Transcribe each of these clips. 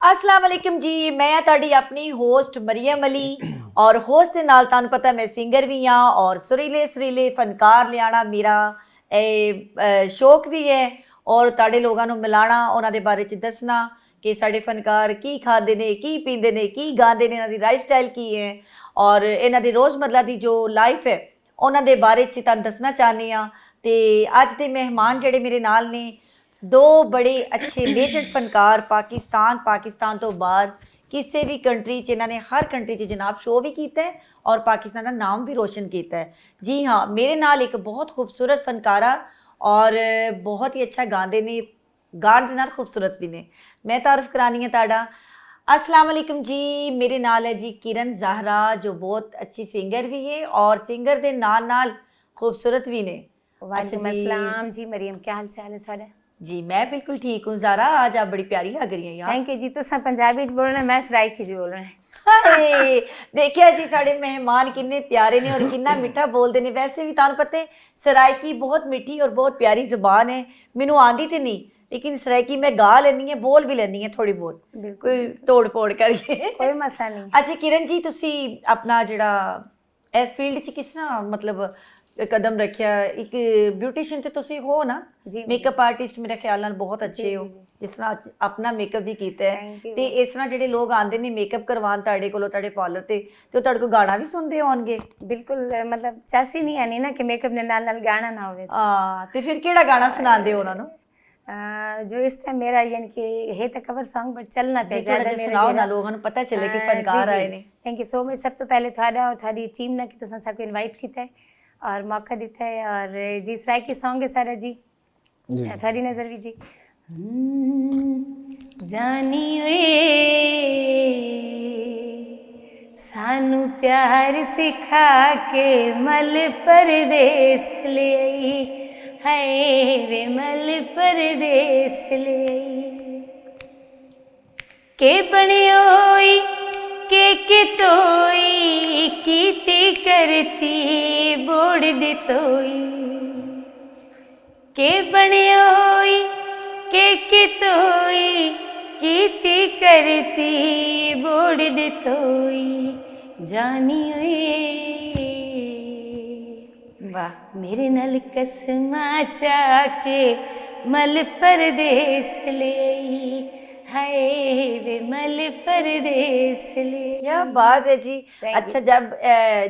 अस्सलाम वालेकुम जी, मैं ਤੁਹਾਡੀ ਆਪਣੀ ਹੋਸਟ ਮਰੀਮ ਅਲੀ ਔਰ ਹੋਸਟ ਦੇ ਨਾਲ ਤੁਹਾਨੂੰ ਪਤਾ ਮੈਂ ਸਿੰਗਰ ਵੀ ਹਾਂ ਔਰ ਸੁਰੀਲੇ ਫਨਕਾਰ ਲਿਆਣਾ ਮੇਰਾ ਸ਼ੌਕ ਵੀ ਹੈ ਔਰ ਤੁਹਾਡੇ ਲੋਕਾਂ ਨੂੰ ਮਿਲਾਣਾ ਉਹਨਾਂ ਦੇ ਬਾਰੇ ਚ ਦੱਸਣਾ ਕਿ ਸਾਡੇ ਫਨਕਾਰ ਕੀ ਖਾਂਦੇ ਨੇ ਕੀ ਪੀਂਦੇ ਨੇ ਕੀ ਗਾਉਂਦੇ ਨੇ ਇਹਨਾਂ ਦੀ ਲਾਈਫ ਸਟਾਈਲ ਕੀ ਹੈ ਔਰ ਇਹਨਾਂ ਦੀ ਰੋਜ਼ਮਰਰਾ ਦੀ ਜੋ ਲਾਈਫ ਹੈ ਉਹਨਾਂ ਦੇ ਬਾਰੇ ਚ ਤੁਹਾਨੂੰ ਦੱਸਣਾ ਚਾਹੁੰਦੀ ਹਾਂ। ਤੇ ਅੱਜ ਦੇ ਮਹਿਮਾਨ ਜਿਹੜੇ ਮੇਰੇ ਨਾਲ ਨੇ दो बड़े अच्छे लेजेंड फनकार पाकिस्तान तो बाहर किसी भी कंट्री च इन्होंने हर कंट्री च जनाब शो भी किया है और पाकिस्तान का नाम भी रोशन किया है। जी हाँ, मेरे नाल एक बहुत खूबसूरत फनकारा और बहुत ही अच्छा गाते ने, गान दे नाल खूबसूरत भी ने। मैं तारुफ करानी है ताड़ा। अस्सलाम वालेकुम जी, मेरे नाल है जी किरण ज़हरा जो बहुत अच्छी सिंगर भी है और सिंगर दे नाल खूबसूरत भी ने। वालेकुम अस्सलाम जी मरियम, क्या हाल चाल है थोड़ा? जी मैं बिल्कुल ठीक हूँ ज़ारा, आज आप बड़ी प्यारी लग रही हैं यार। थैंक यू जी। तुम पंजाबी च बोल रहे, मैं सराइकी च बोल रहे। देखिए जी साढ़े मेहमान किन्ने प्यारे ने और किन्ना मिठा बोलते हैं। वैसे भी तुहानू पता है सराइकी बहुत मिठी और बहुत प्यारी जुबान है। मैनू आंदी तो नहीं लेकिन सराइकी मैं गा लैनी है, बोल भी लैनी है थोड़ी बहुत, कोई तोड़ पोड़ करके कोई मसला नहीं। अच्छा किरण जी, तुसी अपना जिहड़ा इस फील्ड च किस तरह मतलब कदम रखिया? एक ब्यूटिशियन तो तुसी हो ना, मेकअप आर्टिस्ट मेरे ख्याल नाल बहुत अच्छे हो, जिस तरह अपना मेकअप भी कीता है ते इस तरह जिहड़े लोग आंदे ने मेकअप करवान तुहाडे कोलों तुहाडे पार्लर ते ते तुहाडे कोल गाना भी सुनदे होणगे? बिल्कुल, मतलब चासी नहीं आनी ना कि मेकअप ने नाल गाना ना होवे। ते फिर केड़ा गाना सुनांदे हो उन्हां नूं? जो इस टाइम मेरा यानी कि है तो कवर सॉन्ग पर चलना पे ज्यादा सुनाओ ना, लोगों नूं पता चले कि फनकार आए ने। Thank you so much. सब तो पहले थोड़ा और थारी टीम ने कि तुसां सबको इनवाइट कीता है और मौका दिता है और जी सराइकी सॉन्ग है सारा जी थारी नजर भी जी। जानी वे सानू प्यार सिखा के मल परदेस ले आई, हाय वे मल परदेस ले आई के बनियोई के कितोई कीती करती बोड़ दितोई के बनियोई के कितोई कीती करती बोड़ दितोई जानी वाह मेरे नल कसमा चाके मल परदेस ले आई, हाय विमल परदेस ले। क्या बात है जी। अच्छा जब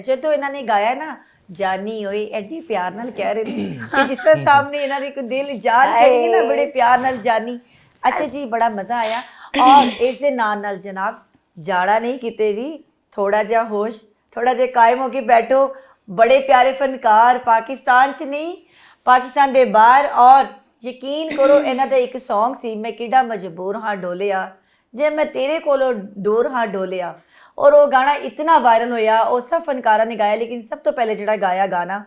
जो इन्होंने गाया ना जानी होई एडी प्यार नाल कह रहे थे कि जिस तरह सामने इन्होंने कोई दिल जान करेंगे ना बड़े प्यार नाल जानी। अच्छा जी, बड़ा मज़ा आया और इस दे नाल जनाब जाड़ा नहीं किते भी, थोड़ा जिहा होश थोड़ा जिहा कायम होके बैठो। बड़े प्यारे फनकार पाकिस्तान च नहीं पाकिस्तान दे बाहर, और यकीन करो इन्हां दा एक सॉन्ग सी मैं किड्डा मजबूर हाँ डोलिया जे मैं तेरे कोलों दूर हाँ डोलिया, और वो गाना इतना वायरल होया। वो सब फनकारा ने गाया लेकिन सब तो पहले जिहड़ा गाया गाना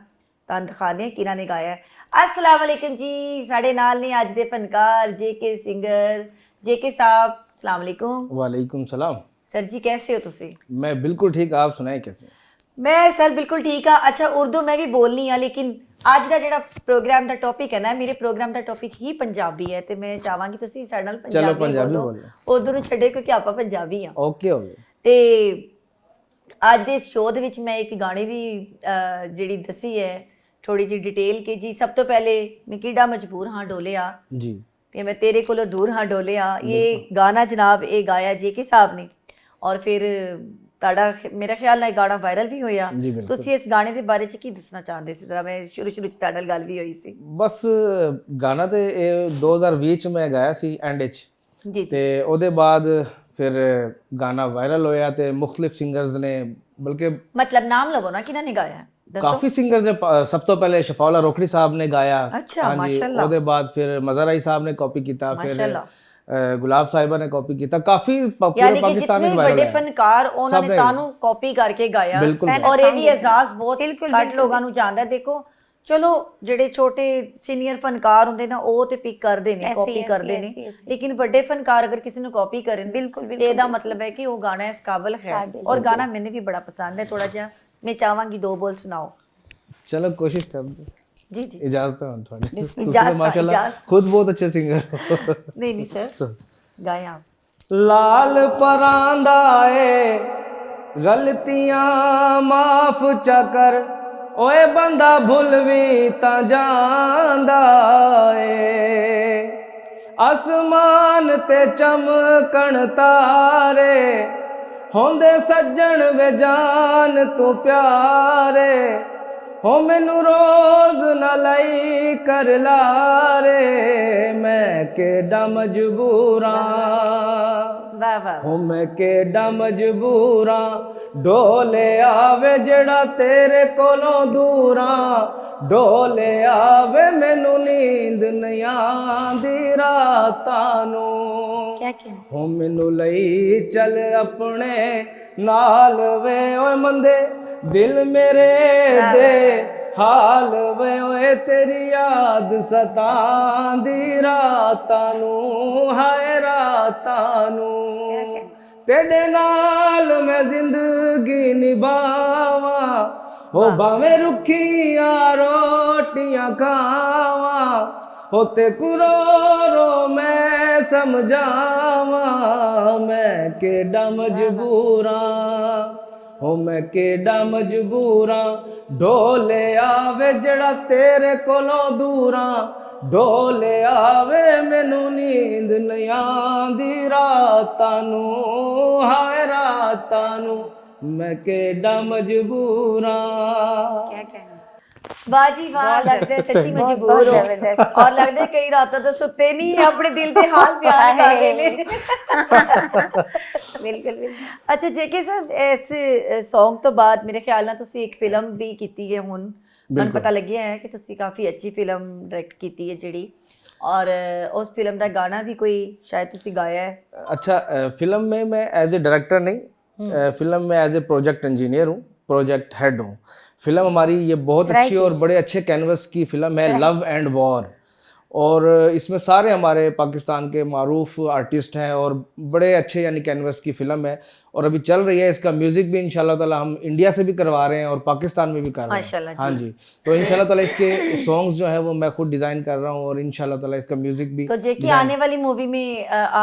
तुहानूं दिखाने किन्हां ने गाया है। अस्सलाम वालेकुम जी, साडे नाल ने अज दे फनकार जेके सिंगर। जेके साहब अस्सलाम वालेकुम। वालेकुम सलाम। सर जी कैसे हो तुसी? मैं बिल्कुल ठीक, आप सुनाए कैसे? मैं सर बिल्कुल ठीक हाँ। अच्छा उर्दू मैं भी बोलनी हाँ लेकिन ਅੱਜ ਦਾ ਜਿਹੜਾ ਪ੍ਰੋਗਰਾਮ ਦਾ ਟੌਪਿਕ ਹੈ ਨਾ, ਮੇਰੇ ਪ੍ਰੋਗਰਾਮ ਦਾ ਟੌਪਿਕ ਹੀ ਪੰਜਾਬੀ ਹੈ ਤੇ ਮੈਂ ਚਾਹਾਂਗੀ ਤੁਸੀਂ ਸਾਡੇ ਨਾਲ ਪੰਜਾਬੀ ਬੋਲੋ, ਉਧਰ ਨੂੰ ਛੱਡੇ ਕਿਉਂਕਿ ਆਪਾਂ ਪੰਜਾਬੀ ਹਾਂ। Okay okay. ਤੇ ਅੱਜ ਦੇ ਇਸ ਸ਼ੋਅ ਦੇ ਵਿੱਚ ਮੈਂ ਇੱਕ ਗਾਣੇ ਦੀ ਜਿਹੜੀ ਦੱਸੀ ਹੈ ਥੋੜੀ ਜਿਹੀ ਡਿਟੇਲ ਕਿ ਜੀ ਸਭ ਤੋਂ ਪਹਿਲੇ ਮੈਂ ਕਿੱਡਾ ਮਜਬੂਰ ਹਾਂ ਡੋਲਿਆ ਜੀ ਤੇ मैं तेरे कोलों दूर हाँ डोलिया, ये गाना जनाब ये गाया जेके साहब ने और फिर ਤੁਹਾਡਾ ਮੇਰਾ ਖਿਆਲ ਨਾਲ ਗਾਣਾ ਵਾਇਰਲ ਵੀ ਹੋਇਆ। ਤੁਸੀਂ ਇਸ ਗਾਣੇ ਦੇ ਬਾਰੇ ਚ ਕੀ ਦੱਸਣਾ ਚਾਹੁੰਦੇ ਸੀ? ਜਰਾ ਮੈਂ ਸ਼ੁਰੂ ਚ ਤੁਹਾਡੇ ਨਾਲ ਗੱਲ ਵੀ ਹੋਈ ਸੀ। ਬਸ ਗਾਣਾ ਤੇ ਇਹ 2020 ਚ ਮੈਂ ਗਾਇਆ ਸੀ ਐਂਡ ਚ ਜੀ, ਤੇ ਉਹਦੇ ਬਾਅਦ ਫਿਰ ਗਾਣਾ ਵਾਇਰਲ ਹੋਇਆ ਤੇ ਮੁxtਲਿਫ ਸਿੰਗਰਸ ਨੇ, ਬਲਕਿ मतलब नाम लवो ना किन्होंने गाया है? ਕਾਫੀ ਸਿੰਗਰਸ ਨੇ। ਸਭ ਤੋਂ ਪਹਿਲੇ ਸ਼ਫਾਉਲਾ ਰੋਖੜੀ ਸਾਹਿਬ ਨੇ ਗਾਇਆ। ਅੱਛਾ ਮਾਸ਼ਾਅੱਲਾ। ਉਹਦੇ ਬਾਅਦ ਫਿਰ ਮਜ਼ਰ ਆਈ ਸਾਹਿਬ ਨੇ ਕਾਪੀ ਕੀਤਾ, ਫਿਰ गुलाब साहिबा ने कॉपी किया। काफी पूरे पाकिस्तान में वायरल है। बड़े फनकार उन्होंने तानू कॉपी करके गाया और ये भी एहसास बहुत घट लोगों ਨੂੰ ਜਾਂਦਾ। देखो चलो ਜਿਹੜੇ ਛੋਟੇ ਸੀਨੀਅਰ ਫਨਕਾਰ ਹੁੰਦੇ ਨਾ ਉਹ ਤੇ ਪਿਕ ਕਰਦੇ ਨੇ, ਕਾਪੀ ਕਰਦੇ ਨੇ, ਲੇਕਿਨ ਵੱਡੇ ਫਨਕਾਰ ਅਗਰ ਕਿਸੇ ਨੂੰ ਕਾਪੀ ਕਰਨ ਬਿਲਕੁਲ ਇਹਦਾ ਮਤਲਬ ਹੈ ਕਿ ਉਹ ਗਾਣਾ ਇਸ ਕਾਬਿਲ ਹੈ। और गाना मैंने भी बड़ा पसंद है। थोड़ा ਜਿਹਾ मैं चाहांगी दो बोल सुनाओ। चलो कोशिश कर जी जी इजाजत है थोड़ी। माशाल्लाह खुद बहुत अच्छे सिंगर हो। नहीं सर गाएं आप। लाल परांदा ए गलतियां माफ चकर ओए बंदा भुल भी ता जांदा ए आसमान ते चमकण तारे होंदे सज्जन वे जान तू प्यारे हो मैनू रोज न लई कर लारे मैं केडा मजबूरा वाह वाह हो मैं केडा मजबूरा डोले आवे जड़ा तेरे कोलों दूरा डोले आवे मैनू नींद नहीं आंदी रातां नू क्या कहना हो मैनू लई चल अपने नाल वे ओए मंदे दिल मेरे दे हाल वे ओए तेरी याद सतांदी रातां नू हाय रातां नू तेरे नाल मैं जिंदगी निभावा हो भावें रुखियां रोटियां खावा होते कुरो रो मैं समझावा मैं केडा मजबूरा हो मैं केडा मजबूरा ढोले आवे जड़ा तेरे कोलों दूरा ढोले आवे मैनू नींद नहीं आंदी रातां नू हाय रातां नू मैं केडा मजबूरा क्या कहना वाह जी वाह लगता है सच्ची मजबूर हो जबरदस्त। और लगता है कई रातों तो सुते नहीं अपने दिल के हाल बयान कर रहे ने बिल्कुल बिल्कुल अच्छा जेके साहब ਇਸ Song ਤੋਂ ਬਾਅਦ ਮੇਰੇ ਖਿਆਲ ਨਾਲ ਤੁਸੀਂ ਇੱਕ ਫਿਲਮ ਵੀ ਕੀਤੀ ਹੈ ਹੁਣ ਮੈਨੂੰ ਪਤਾ ਲੱਗਿਆ ਹੈ ਕਿ ਤੁਸੀਂ ਕਾਫੀ ਅੱਛੀ ਫਿਲਮ ਡਾਇਰੈਕਟ ਕੀਤੀ ਹੈ ਜਿਹੜੀ और उस फिल्म का गाना भी कोई शायद तुसी गाया है अच्छा फिल्म में मैं एज ए डायरेक्टर नहीं फिल्म में एज ए प्रोजेक्ट इंजीनियर हूँ प्रोजेक्ट हेड हूँ फिल्म हमारी ये बहुत अच्छी और बड़े अच्छे कैनवस की फिल्म है लव एंड वॉर और इसमें सारे हमारे पाकिस्तान के मारूफ आर्टिस्ट हैं और बड़े अच्छे यानी कैनवस की फिल्म है और अभी चल रही है इसका म्यूज़िक भी इंशाल्लाह ताला हम इंडिया से भी करवा रहे हैं और पाकिस्तान में भी कर रहे हैं हाँ जी तो इंशाल्लाह ताला इसके सॉन्ग्स जो है वो मैं खुद डिज़ाइन कर रहा हूँ और इंशाल्लाह ताला इसका म्यूज़िक भी तो जेकी आने वाली मूवी में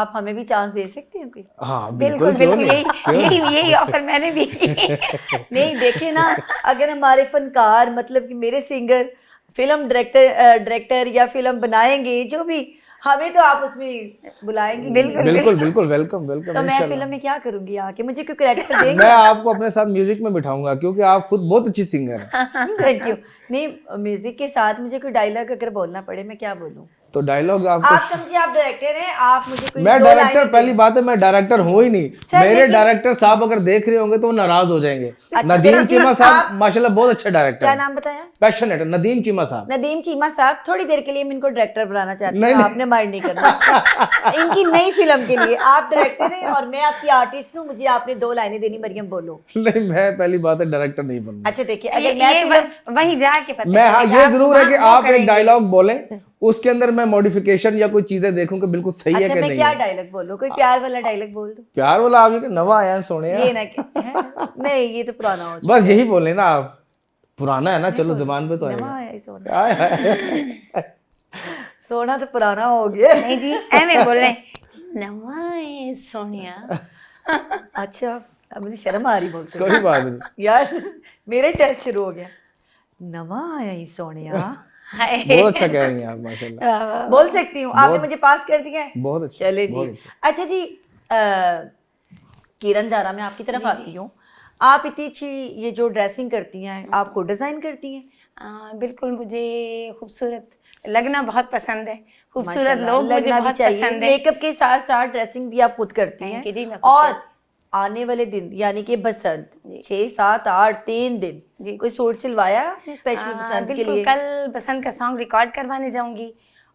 आप हमें भी चांस दे सकते हैं कोई हाँ बिल्कुल बिल्कुल यही ऑफर मैंने भी नहीं देखे ना अगर हमारे फनकार मतलब कि मेरे सिंगर फिल्म डायरेक्टर या फिल्म बनाएंगे जो भी हमें तो आप उसमें बुलाएंगे बिल्कुल बिल्कुल बिल्कुल वेलकम वेलकम तो मैं फिल्म में क्या करूंगी आके मुझे कोई कैरेक्टर देंगे मैं आपको अपने साथ म्यूजिक में बिठाऊंगा क्योंकि आप खुद बहुत अच्छी सिंगर हैं थैंक यू नहीं म्यूजिक के साथ मुझे कोई डायलॉग अगर बोलना पड़े मैं क्या बोलूं तो डायलॉग आप समझिए आप डायरेक्टर हैं आप मुझे कोई मैं दो डायरेक्टर लाइनें पहली बात है मैं डायरेक्टर हूँ ही नहीं मेरे डायरेक्टर साहब अगर देख रहे होंगे तो वो नाराज हो जाएंगे नदीम चीमा साहब माशाल्लाह बहुत अच्छे डायरेक्टर क्या नाम बताया पैशनेट नदीम चीमा साहब नदीम चीमा साहब थोड़ी देर के लिए मैं इनको डायरेक्टर बनाना चाहती हूँ आपने माइंड नहीं करना इनकी नई फिल्म के लिए आप डायरेक्टर हैं और मैं आपकी आर्टिस्ट हूँ मुझे आपने 2 लाइनें देनी मरियम बोलो नहीं मैं पहली बात है डायरेक्टर नहीं बनूंगा अच्छा देखिए अगर मैं फिल्म वहीं जाके पता मैं हाँ चलेगा ये आप जरूर है कि वहाँ आप एक करेंगे। डायलॉग बोलें उसके अंदर मैं मॉडिफिकेशन या कोई चीजें देखूं कि बिल्कुल सही है अच्छा कि मैं नहीं क्या है। डायलॉग बोलूं कोई प्यार वाला डायलॉग बोल दूं प्यार वाला आप ये कि नवा आया है सोने ये ना हैं? नहीं ये तो पुराना हो चुका बस यही बोले ना आप पुराना है ना चलो जबान पे तो नवा आएगा है सोना आय हाय। सोना तो पुराना हो गया नहीं जी ऐਵੇਂ बोल रहे हैं नवाए सोनिया अच्छा अब मुझे शर्म आ रही बोलते हुए। कोई बात नहीं यार मेरे टेस्ट शुरू हो गया नवा आया ही सोनिया हाय बहुत अच्छा कह रही हैं आप माशाल्लाह बोल सकती हूँ आपने मुझे पास कर दिया है बहुत अच्छा चले बहुत जी अच्छा। अच्छा जी किरण जारा मैं आपकी तरफ आती हूँ आप इतनी अच्छी ये जो ड्रेसिंग करती हैं आप खुद डिज़ाइन करती हैं बिल्कुल मुझे खूबसूरत लगना बहुत पसंद है खूबसूरत माशाल्लाह, लोग मुझे लगना भी बहुत चाहिए पसंद है मेकअप के साथ साथ ड्रेसिंग भी आप खुद करती Thank you जी, हैं मैं खुद और आने वाले दिन यानी कि बसंत 6 7 8 3 दिन जी। कोई सूट सिलवाया आपने स्पेशली बसंत के बिल्कुल लिए कल बसंत का सॉन्ग रिकॉर्ड करवाने जाऊंगी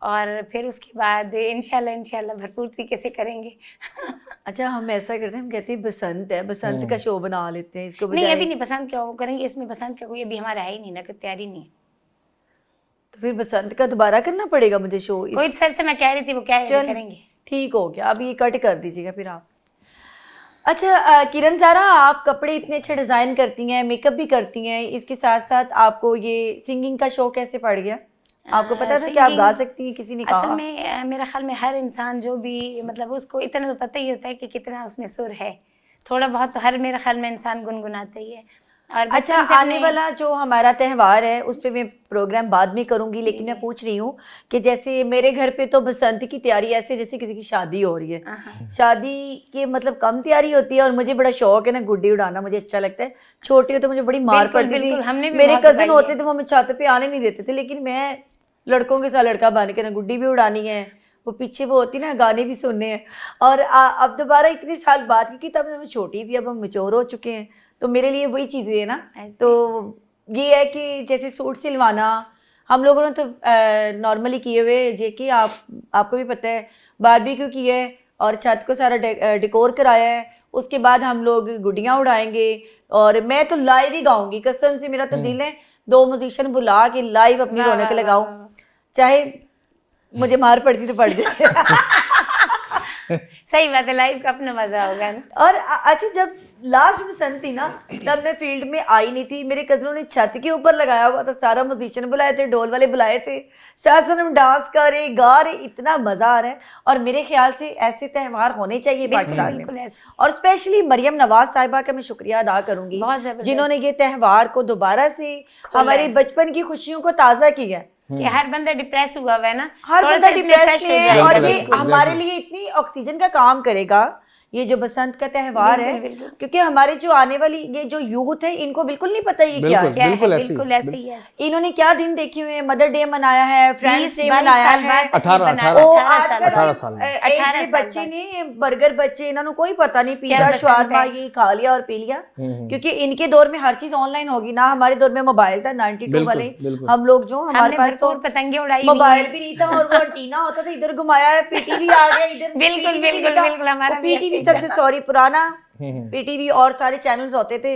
और फिर उसके बाद इंशाल्लाह भरपूर तरीके से करेंगे अच्छा हम ऐसा करते हैं हम कहते हैं बसंत है बसंत का शो बना लेते हैं इसको नहीं बजाय अभी नहीं बसंत क्या वो करेंगे इसमें बसंत का कोई अभी हमारा है ही नहीं ना कोई तैयारी नहीं है तो फिर बसंत का दोबारा करना पड़ेगा मुझे शो कोई सर से मैं कह रही थी वो कह रहे करेंगे ठीक हो गया अब ये कट कर दीजिएगा फिर आप अच्छा किरण जारा आप कपड़े इतने अच्छे डिज़ाइन करती हैं मेकअप भी करती हैं इसके साथ साथ आपको ये सिंगिंग का शौक कैसे पड़ गया आपको पता था कि आप गा सकती हैं, किसी ने असल कहा? में मेरा ख्याल में हर इंसान जो भी मतलब उसको इतना तो पता ही होता है कि कितना उसमें सुर है, थोड़ा बहुत तो हर मेरा ख्याल में इंसान गुनगुनाता ही है। और अच्छा, बचपन से आने अपने- वाला जो हमारा त्यौहार है उस पे मैं प्रोग्राम बाद में करूंगी, लेकिन मैं पूछ रही हूँ कि जैसे मेरे घर पे तो बसंत की तैयारी ऐसे जैसे किसी की शादी हो रही है। हाँ। शादी के मतलब कम तैयारी होती है, और मुझे बड़ा शौक है ना गुड्डी उड़ाना, मुझे अच्छा लगता है। छोटी हो तो मुझे बड़ी मार बिल्कुल, पड़ती बिल्कुल, थी, हमने भी मेरे बहुत कजन उड़ाई होते है। थे वो हमें छत पे आने नहीं देते थे, लेकिन मैं लड़कों के साथ लड़का बन के ना गुड्डी भी उड़ानी है, वो पीछे वो होती ना गाने भी सुनने हैं। और अब दोबारा इतने साल बाद की, तब मैं छोटी थी, अब हम मैच्योर हो चुके हैं, तो मेरे लिए वही चीज़ें है ना। ऐसे। तो ये है कि जैसे सूट सिलवाना हम लोगों ने तो नॉर्मली किए हुए, जे कि आपको भी पता है, बारबेक्यू किया है और छत को सारा डेकोर कराया है। उसके बाद हम लोग गुड्डियाँ उड़ाएंगे, और मैं तो लाइव ही गाऊंगी, कसम से मेरा तो दिल है 2 म्यूजिशियन बुला के लाइव अपनी वाह, रौनक वाह, लगाऊं, वाह, वाह। चाहे मुझे मार पड़ती तो पड़ जाए। सही बात है, लाइफ का अपना मजा होगा ना। और अच्छा, जब लास्ट बसंत थी ना, तब मैं फील्ड में आई नहीं थी, मेरे कजनों ने छत के ऊपर लगाया हुआ था, सारा म्यूजिशियन बुलाए थे, ढोल वाले बुलाए थे, साथ साथ हम डांस कर रहे गा रहे, इतना मजा आ रहा है। और मेरे ख्याल से ऐसे त्यौहार होने चाहिए पाकिस्तान में, बिल्कुल ऐसे। और स्पेशली मरियम नवाज साहिबा का मैं शुक्रिया अदा करूंगी, बहुत जबरदस्त। जिन्होंने ये त्यौहार को दोबारा से हमारी बचपन की खुशियों को ताज़ा किया। कि हर बंदा डिप्रेस हुआ हुआ है ना, हर थोड़ा बंदा सा इसमें डिप्रेस fresh हो है, जाए। और बिल्कुल, ये बिल्कुल, हमारे exactly। लिए इतनी ऑक्सीजन का काम करेगा ये जो बसंत का त्यौहार है, बिल्कुल, बिल्कुल। क्योंकि हमारे जो आने वाली ये जो यूथ है, इनको बिल्कुल नहीं पता ये क्या है। क्या है, बिल्कुल ऐसे ही, बिल्कुल ऐसे ही ऐसे। इन्होंने क्या दिन देखे हुए हैं, मदर डे मनाया है, फ्रेंड्स 20-22 डे मनाया साल है। बाद 18 ओ 18 आजकल 18 साल में। 18 एज साल बच्चे बाद। ने बर्गर बच्चे, इन्होंने कोई पता नहीं, क्या पिज्जा पसंद शवारमा है। ये खा लिया और पी लिया, क्योंकि इनके दौर में हर चीज ऑनलाइन होगी ना। हमारे दौर में मोबाइल था 92 बिल्कुल, वाले, बिल्कुल। हम लोग जो हमारे हमने पास तो भरपूर पतंगे उड़ाई हुई मोबाइल हैं। भी नहीं था, और वो एंटीना होता था, इधर घुमाया है, पीटीवी आ गया इधर, बिल्कुल, PTV भी नहीं बिल्कुल, था। बिल्कुल, हमारा वो भी ऐसे पीटीवी ही सबसे था। सॉरी पुराना पीटीवी और सारे चैनल्स होते थे,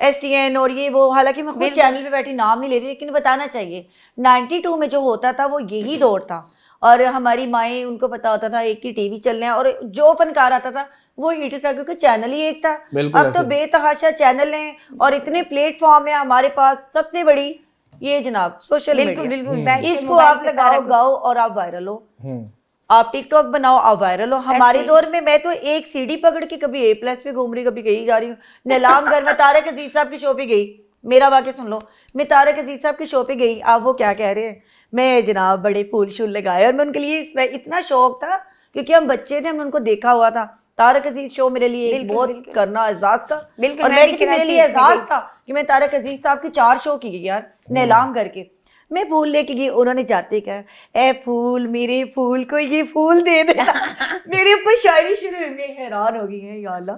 STN और ये वो, हालांकि मैं खुद बिल्कुल। चैनल पे बैठी नाम नहीं ले रही, लेकिन बताना चाहिए 92 में जो होता था वो यही दौर था। और हमारी माएँ, उनको पता होता था एक ही टीवी चलना है, और जो फनकार आता था वो हिट था, क्योंकि चैनल ही एक था। बिल्कुल अब तो ऐसे। बेतहाशा चैनल हैं और इतने प्लेटफॉर्म है हमारे पास। सबसे बड़ी ये जनाब सोशल बिल्कुल, मीडिया, बिल्कुल, बैठ के इसको मोबाइल आप पे सारा लगाओ, कुछ। गाओ और आप वायरल हो। आप टिकटॉक बनाओ, आप वायरल हो। हमारे ऐसे ही। दौर में मैं तो एक सीडी पकड़ के कभी A+ पे घूम रही, कभी कहीं जा रही हूँ। नीलाम घर में तारक अजीज साहब की शो पे गई, मेरा वाक्य सुन लो, मैं तारक अजीज साहब की शो पे गई, आप वो क्या कह रहे हैं, मैं जनाब बड़े फूल शूल लगाए, और मैं उनके लिए इतना शौक था, क्योंकि हम बच्चे थे, हमने उनको देखा हुआ था। तारक अजीज शो मेरे लिए एक बिल्कुल, बहुत बिल्कुल। करना एजाज था, बिल्कुल, और मैं मैं भी कहती मेरे कराची लिए इसमें एजाज गई। था कि मैं तारक अजीज साहब की 4 शो की गई यार, नीलाम करके। मैं फूल लेके गई, उन्होंने जाते कहा, ए फूल, मेरे फूल को ये फूल दे देना। मेरे ऊपर शायरी शुरू हुई, मैं हैरान हो गई है, या अल्लाह,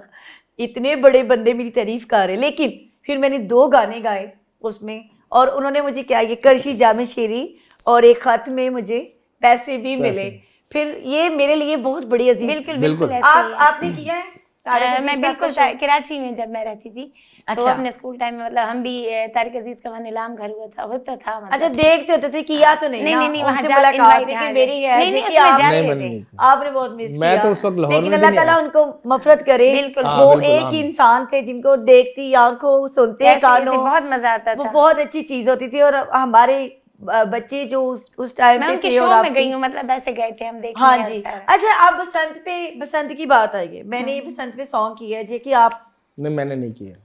इतने बड़े बंदे मेरी तारीफ कर रहे। लेकिन फिर मैंने 2 गाने गाए उसमें, और उन्होंने मुझे क्या, ये करशी जामे शेरी और एक खत में मुझे पैसे भी मिले। फिर ये मेरे लिए बहुत बड़ी अजीब। बिल्कुल, बिल्कुल। बिल्कुल ऐसे ही है। आपने किया है तारक अजीज मैं साहब का बिल्कुल शो? कराची में जब मैं रहती थी, तो अच्छा। अपने स्कूल टाइम में मतलब हम भी तारिक अजीज का वहाँ नीलाम घर होता था मतलब। अच्छा, देखते होते थे, किया तो नहीं नहीं, ना? नहीं, नहीं, वहाँ उनसे जा मुलाकात invite है कि हाँ, मेरी है, नहीं, जे नहीं, कि उसमें आप जाते नहीं, थे। नहीं। आपने बहुत मिस मैं किया। तो उस वक्त लाहौर लेकिन में भी अल्लाह नहीं ताला आया। उनको मफरत करे। बिल्कुल। हाँ, वो बिल्कुल, एक हाँ। ही इंसान थे जिनको देखती आंखों, सुनते ऐसे कानों, बहुत मजा आता वो था। बहुत अच्छी चीज होती थी। और हमारे बच्चे जो उस टाइम मैं पे उनके थे, शो और में आपकी, गई हूँ, मतलब ऐसे गए थे हम देखने। हाँ यार जी। सारा। अच्छा, आप बसंत की बात आई है, मैंने बसंत पे सॉन्ग किया है, जे कि नहीं, मैंने नहीं किया।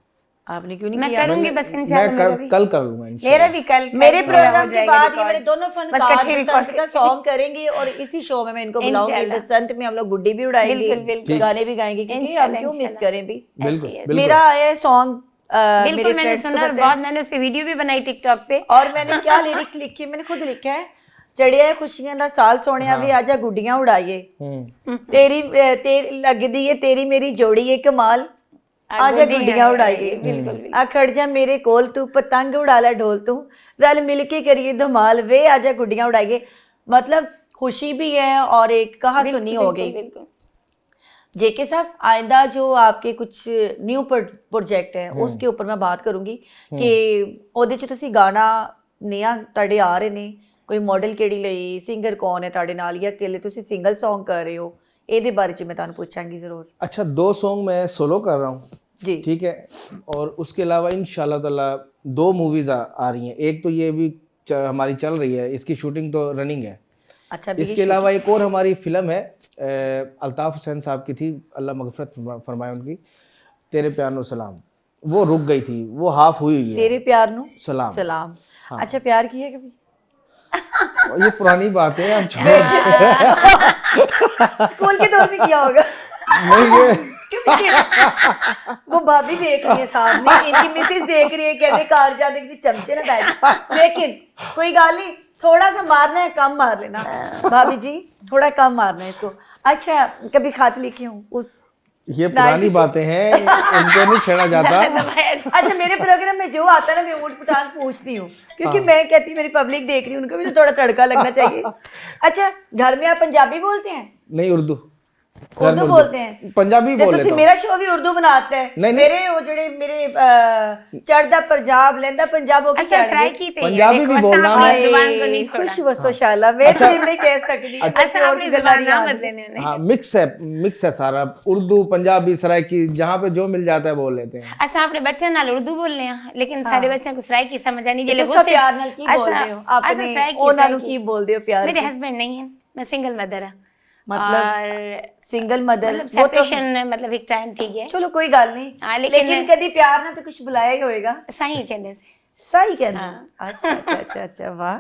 आपने क्यों नहीं मैं किया? करूंगी बस इंशाल्लाह। मैं मेरा भी कल कर लूंगा इंशाल्लाह। मेरा भी कल मेरे पूरा हो प्रोग्राम के जाएगा बाद ये record। मेरे दोनों बस फनकार इकट्ठी बसंत record का सॉन्ग करेंगे, और इसी शो में मैं इनको बुलाऊंगी। इंशाल्लाह। बसंत में हम लोग गुड्डी भी उड़ाएंगे, बिल्कुल, बिल्कुल। गाने भी गाएंगे, क्योंकि हम इंशाल्लाह, क्यों मिस इंशाल्लाह। करें भी। बिल्कुल, ऐसे ही है। बिल्कुल। मेरा आया सॉन्ग, मेरे बिल्कुल मैंने फ्रेंड्स को सुना और पता बहुत, है, मैंने उस पे वीडियो भी बनाई टिकटॉक पे। और मैंने क्या लिरिक्स लिखी है, मैंने खुद लिखा है, चढ़िया खुशियां दा साल सोने वी आजा गुड्डियां उड़ाइए, तेरी लगदी है तेरी मेरी जोड़ी है कमाल, आजा गुड्डियां उड़ाइए, बिल्कुल, बिल्कुल। अखड़ जा मेरे कोल तू पतंग उड़ा ला ढोल तू, रल मिल के करिए धमाल वे आजा गुड्डियां उड़ाइए। मतलब खुशी भी है और एक कहा सुनी हो गई। बिल्कुल। जेके साहब, आइंदा जो आपके कुछ न्यू प्रोजेक्ट है उसके ऊपर मैं बात करूंगी कि ਉਹਦੇ ਚ ਤੁਸੀਂ ਗਾਣਾ ਨया ਤੁਹਾਡੇ ਆ ਰਹੇ ਨੇ, ਕੋਈ ਮਾਡਲ ਕਿਹੜੀ ਲਈ, ਸਿੰਗਰ ਕੌਣ ਹੈ ਤੁਹਾਡੇ ਨਾਲ, ਜਾਂ ਅकेले ਤੁਸੀਂ ਸਿੰਗਲ सॉन्ग कर रहे हो, ਇਹਦੇ ਬਾਰੇ ਚ मैं ਤੁਹਾਨੂੰ पूछांगी जरूर। अच्छा, 2 सॉन्ग मैं सोलो कर रहा हूँ, जी ठीक है। और उसके अलावा इंशाल्लाह ताला 2 मूवीज आ रही हैं। एक तो ये भी हमारी चल रही है, इसकी शूटिंग तो रनिंग है। अच्छा इसके अलावा एक और हमारी फिल्म है, अल्ताफ़ हुसैन साहब की थी, अल्लाह मग़फ़िरत फरमाए उनकी, तेरे प्यार नो सलाम, वो रुक गई थी, वो हाफ हुई हुई है। तेरे प्यार नु सलाम। सलाम। हाँ। अच्छा प्यार की है कभी? ये पुरानी बात है, अब स्कूल के दौर में किया होगा। नहीं ये वो भाभी देख रही है सामने, इनकी मिसेस देख रही है, कहते कार जाने के लिए चमचे ना डाल, लेकिन कोई गाल नहीं, थोड़ा सा मारना है, कम मार लेना भाभी जी, थोड़ा कम मारना है इसको। अच्छा कभी खाते लिखे हूँ ये पुरानी बातें हैं, इनको नहीं छेड़ा जाता। अच्छा मेरे प्रोग्राम में जो आता है ना, मैं ऊट पटांग पूछती हूँ, क्योंकि मैं कहती हूँ मेरी पब्लिक देख रही है, उनको भी तो थोड़ा तड़का लगना चाहिए। अच्छा घर में आप पंजाबी बोलते हैं? नहीं, उर्दू उर्दू बोलते हैं? पंजाबी ਤੇ बोल ਤੁਸੀਂ लेता हूं। ਮੇਰਾ ਸ਼ੋਅ ਵੀ ਉਰਦੂ ਬਣਾते हैं। नहीं, नहीं। ਮੇਰੇ ਉਹ ਜਿਹੜੇ ਮੇਰੇ ਚੜਦਾ ਪੰਜਾਬ ਲੈਂਦਾ ਪੰਜਾਬ ਉਹ ਕੀ अच्छा फ्राई ਕਹਿਣਗੇ? की थे पंजाबी भी बोलना है। जुबान को नहीं छोड़ा खुश वसो शाला मैं तो ये नहीं कह सकती। अच्छा आपने जुबान ना बदलेने उन्हें। हाँ, मिक्स है सारा, उर्दू पंजाबी सराइकी, जहाँ पे जो मिल जाता है बोल लेते हैं। असा अपने बच्चे नाल उर्दू बोलने हैं, लेकिन सारे बच्चों को सराइकी समझ आनी ਤੁਸੀਂ गुस्से ਪਿਆਰ ਨਾਲ ਕੀ ਬੋਲਦੇ ਹੋ ਆਪਣੇ ਉਹਨਾਂ ਨੂੰ ਕੀ ਬੋਲਦੇ ਹੋ ਪਿਆਰ मेरे से? हस्बैंड नहीं है, मैं सिंगल मदर है। मतलब और सिंगल मदर मतलब वो तो सेपरेशन मतलब एक टाइम ठीक है। चलो कोई गल नहीं, हाँ, लेकिन लेकिन कभी प्यार ना तो कुछ बुलाया ही होएगा। सही कहने से। सही कहना। अच्छा अच्छा अच्छा अच्छा वाह।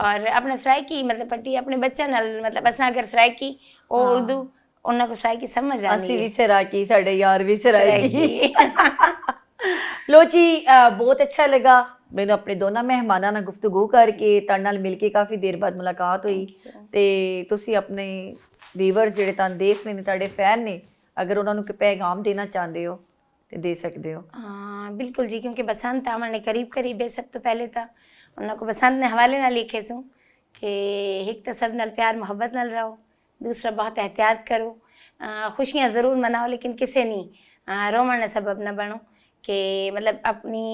और अपने सराइकी मतलब पट्टी अपने बच्चे नाल मतलब असा अगर सराइकी और उर्दू उन्हें को सराइकी समझ आनी ਅਸੀਂ है। ਵੀ ਸਰਾਕੀ, ਸਾਡੇ ਯਾਰ ਵੀ ਸਰਾਕੀ। सराइकी। ਲੋ ਜੀ ਬਹੁਤ ਅੱਛਾ ਲੱਗਾ ਮੈਨੂੰ ਆਪਣੇ ਦੋਨਾਂ ਮਹਿਮਾਨਾਂ ਨਾਲ ਗੁਫ਼ਤਗੂ ਕਰਕੇ, ਤੁਹਾਡੇ ਨਾਲ ਮਿਲ ਕੇ ਕਾਫੀ ਦੇਰ ਬਾਅਦ ਮੁਲਾਕਾਤ ਹੋਈ, ਤੇ ਤੁਸੀਂ ਆਪਣੇ ਵੀਵਰਸ ਜਿਹੜੇ ਤੁਹਾਨੂੰ ਦੇਖ ਰਹੇ ਨੇ, ਤੁਹਾਡੇ ਫੈਨ ਨੇ, ਅਗਰ ਉਹਨਾਂ ਨੂੰ ਕੋਈ ਪੈਗਾਮ ਦੇਣਾ ਚਾਹੁੰਦੇ ਹੋ ਤੇ ਦੇ ਸਕਦੇ ਹੋ। हाँ बिल्कुल जी, क्योंकि बसंत आमने करीब करीब है। सब तो पहले तो उन्होंने बसंत ने हवाले ना लिखे सूँ कि एक तो सब नाल प्यार मोहब्बत नाल रहो, दूसरा बहुत एहतियात करो, खुशियाँ ज़रूर मनाओ, लेकिन किसे नहीं रोमन ने सबब न बनो कि मतलब अपनी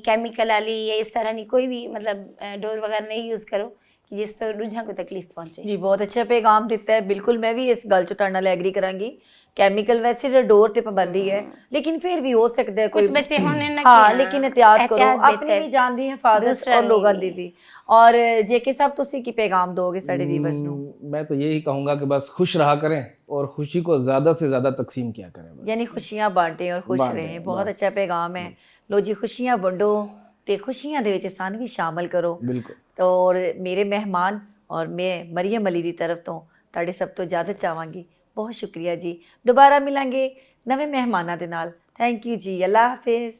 केमिकल वाली या इस तरह की कोई भी मतलब डोर वगैरह नहीं यूज़ करो कि जिस तो दूजा को तकलीफ पहुँचे। ਜੀ ਬਹੁਤ ਅੱਛਾ ਪੈਗਾਮ ਦਿੱਤਾ ਹੈ, ਬਿਲਕੁਲ ਮੈਂ ਵੀ ਇਸ ਗੱਲ 'ਚ ਤੁਹਾਡੇ ਨਾਲ ਐਗਰੀ ਕਰਾਂਗੀ। ਕੈਮੀਕਲ ਵੈਸੇ ਤਾਂ ਡੋਰ ਤੇ ਪਾਬੰਦੀ ਹੈ, ਲੇਕਿन फिर भी हो सकता है कोई कुछ बच्चे होने ना हाँ, कि लेकिन एहतियात करो, एहतियात अपनी बेहतर, भी जान दी हिफाजत दूसरा और लोगों नहीं। ਦੀ ਵੀ। और जेके साहब ਤੁਸੀਂ ਕੀ ਪੈਗਾਮ ਦੋਗੇ ਸਾਡੇ ਵੀਵਰਸ ਨੂੰ? मैं तो यही कहूँगा कि बस खुश रहा करें और खुशी को ज़्यादा से ज़्यादा तकसीम किया करें बस। यानी खुशियां बांटें और खुश बांटें, रहें। बहुत बस। अच्छा पैगाम है। लो जी खुशियां वंडो ਤੇ ਖੁਸ਼ੀਆਂ ਦੇ ਵਿੱਚ ਸਾਨੂੰ ਵੀ ਸ਼ਾਮਲ ਕਰੋ। बिल्कुल। ਔਰ ਮੇਰੇ ਮਹਿਮਾਨ ਔਰ ਮੈਂ ਮਰੀਮ ਅਲੀ ਦੀ ਤਰਫ ਤੋਂ ਤੁਹਾਡੇ ਸਭ ਤੋਂ ਇਜਾਜ਼ਤ ਚਾਹਾਂਗੀ। ਬਹੁਤ ਸ਼ੁਕਰੀਆ ਜੀ। ਦੁਬਾਰਾ ਮਿਲਾਂਗੇ ਨਵੇਂ ਮਹਿਮਾਨਾਂ ਦੇ ਨਾਲ। ਥੈਂਕ ਯੂ ਜੀ। ਅੱਲਾ ਹਾਫਿਜ਼।